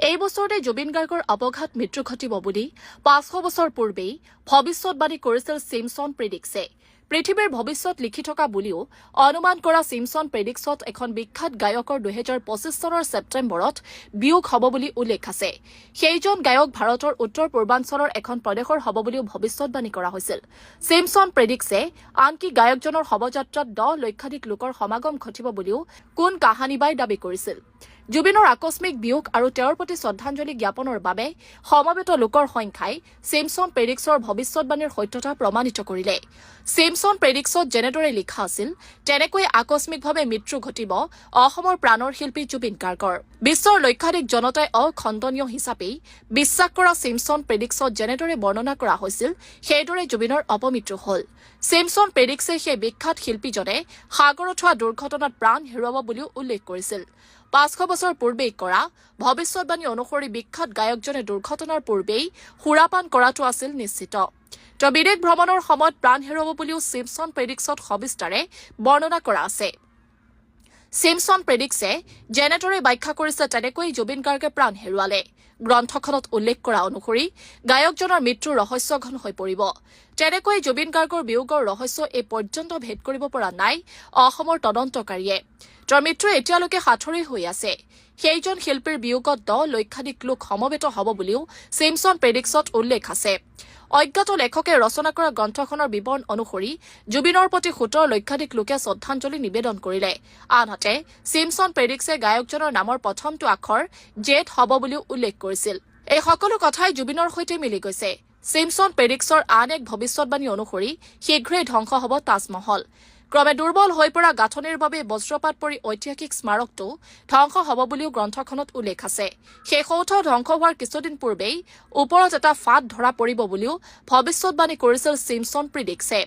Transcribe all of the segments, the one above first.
এই বছৰতে জুবিন গাৰ্গৰ অপঘাত মৃত্যু ঘটিব বুলি ৫০০ বছৰ পূৰ্বেই ভৱিষ্যতবাণী কৰিছিল ছিমছন প্ৰেডিক্সে। পৃথিৱীৰ ভৱিষ্যত লিখি থকা বুলিও অনুমান কৰা ছিমছন প্ৰেডিক্সত এখন বিখ্যাত গায়কৰ ২০২৫ চনৰ ছেপ্টেম্বৰত বিয়োগ হ'ব বুলি উল্লেখ আছে। সেইজন গায়ক ভাৰতৰ উত্তৰ পূৰ্বাঞ্চলৰ এখন প্ৰদেশৰ হ'ব বুলিও ভৱিষ্যতবাণী কৰা হৈছিল। ছিমছন প্ৰেডিক্সে আনকি গায়কজনৰ শৱযাত্ৰাত ১০ লক্ষাধিক লোকৰ সমাগম ঘটিব বুলিও কোন কাহানিবাই দাবী কৰিছিল। জুবিনৰ আকস্মিক বিয়োগ আৰু তেওঁৰ প্ৰতি শ্ৰদ্ধাঞ্জলি জ্ঞাপনৰ বাবে সমবেত লোকৰ সংখ্যাই ছিমছন প্ৰেডিক্সৰ ভৱিষ্যতবাণীৰ সত্যতা প্ৰমাণিত কৰিলে। ছিমছন প্ৰেডিক্সত যেনেদৰে লিখা আছিল তেনেকৈ আকস্মিকভাৱে মৃত্যু ঘটিব অসমৰ প্ৰাণৰ শিল্পী জুবিন গাৰ্গৰ। বিশ্বৰ লক্ষাধিক জনতাই অখণ্ডনীয় হিচাপেই বিশ্বাস কৰা ছিমছন প্ৰেডিক্সত যেনেদৰে বৰ্ণনা কৰা হৈছিল সেইদৰে জুবিনৰ অপমৃত্যু হ'ল। ছিমছন প্ৰেডিক্সে সেই বিখ্যাত শিল্পীজনে সাগৰত হোৱা দুৰ্ঘটনাত প্ৰাণ হেৰুৱাব বুলিও উল্লেখ কৰিছিল। ৫০০ বছৰ পূৰ্বেই কৰা ভৱিষ্যতবাণী অনুসৰি বিখ্যাত গায়কজনে দুৰ্ঘটনাৰ পূৰ্বেই সুৰাপান কৰাটো আছিল নিশ্চিত। তেওঁ বিদেশ ভ্ৰমণৰ সময়ত প্ৰাণ হেৰুৱাব বুলিও ছিমছন প্ৰেডিক্সত সবিস্তাৰে বৰ্ণনা কৰা আছে। ছিমছন প্ৰেডিক্সে যেনেদৰে ব্যাখ্যা কৰিছে তেনেকৈ জুবিন গাৰ্গে প্ৰাণ হেৰুৱালে। গ্ৰন্থখনত উল্লেখ কৰা অনুসৰি গায়কজনৰ মৃত্যু ৰহস্যঘন হৈ পৰিব। তেনেকৈ জুবিন গাৰ্গৰ বিয়োগৰ ৰহস্য এই পৰ্যন্ত ভেদ কৰিব পৰা নাই অসমৰ তদন্তকাৰীয়ে। তেওঁৰ মৃত্যু এতিয়ালৈকে সাঁথৰি হৈ আছে। সেইজন শিল্পীৰ বিয়োগত ১০ লক্ষাধিক লোক সমবেত হ'ব বুলিও ছিমছন প্ৰেডিক্সত উল্লেখ আছে। অজ্ঞাত লেখকে ৰচনা কৰা গ্ৰন্থখনৰ বিৱৰণ অনুসৰি জুবিনৰ প্ৰতি ১৭ লক্ষাধিক লোকে শ্ৰদ্ধাঞ্জলি নিবেদন কৰিলে। আনহাতে ছিমছন প্ৰেডিক্সে গায়কজনৰ নামৰ প্ৰথমটো আখৰ জেড হ'ব বুলিও উল্লেখ কৰিছিল। এই সকলো কথাই জুবিনৰ সৈতে মিলি গৈছে। ছিমছন প্ৰেডিক্সৰ আন এক ভৱিষ্যতবাণী অনুসৰি শীঘ্ৰেই ধ্বংস হ'ব তাজমহল। ক্ৰমে দুৰ্বল হৈ পৰা গাঁথনিৰ বাবে বজ্ৰপাত পৰি ঐতিহাসিক স্মাৰকটো ধ্বংস হ'ব বুলিও গ্ৰন্থখনত উল্লেখ আছে। সেই সৌধ ধ্বংস হোৱাৰ কিছুদিন পূৰ্বেই ওপৰত এটা ফাঁট ধৰা পৰিব বুলিও ভৱিষ্যতবাণী কৰিছিল ছিমছন প্ৰেডিক্সে।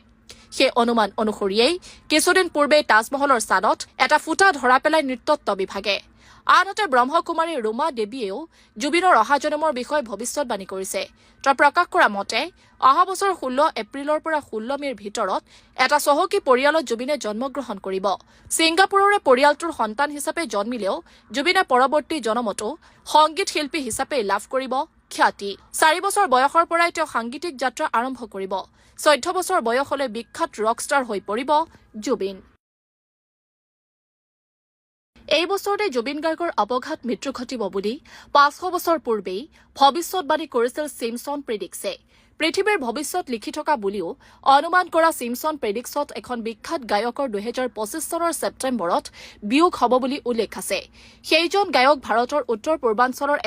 সেই অনুমান অনুসৰিয়েই কিছুদিন পূৰ্বেই তাজমহলৰ ছাদত এটা ফুটা ধৰা পেলাই নৃতত্ব বিভাগে। আনহাতে ব্ৰহ্মকুমাৰী ৰুমা দেৱীয়েও জুবিনৰ অহা জনমৰ বিষয়ে ভৱিষ্যতবাণী কৰিছে। তেওঁ প্ৰকাশ কৰা মতে অহা বছৰ ১৬ এপ্ৰিলৰ পৰা ১৬ মেৰ ভিতৰত এটা চহকী পৰিয়ালত জুবিনে জন্মগ্ৰহণ কৰিব। ছিংগাপুৰৰে পৰিয়ালটোৰ সন্তান হিচাপে জন্মিলেও জুবিনে পৰৱৰ্তী জনমতো সংগীত শিল্পী হিচাপে লাভ কৰিব খ্যাতি। ৪ বছৰ বয়সৰ পৰাই তেওঁ সাংগীতিক যাত্ৰা আৰম্ভ কৰিব। ১৪ বছৰ বয়স হলে বিখ্যাত ৰকষ্টাৰ হৈ পৰিব জুবিন। এই বছৰতে জুবিন গাৰ্গৰ অপঘাত মৃত্যু ঘটিব বুলি ৫০০ বছৰ পূৰ্বেই ভৱিষ্যতবাণী কৰিছিল ছিমছন প্ৰেডিক্সে। পৃথিৱীৰ ভৱিষ্যত লিখি থকা বুলিও অনুমান কৰা ছিমছন প্ৰেডিক্সত এখন বিখ্যাত গায়কৰ ২০২৫ চনৰ ছেপ্টেম্বৰত বিয়োগ হ'ব বুলি উল্লেখ আছে। সেইজন গায়ক ভাৰতৰ উত্তৰ পূৰ্বাঞ্চলৰ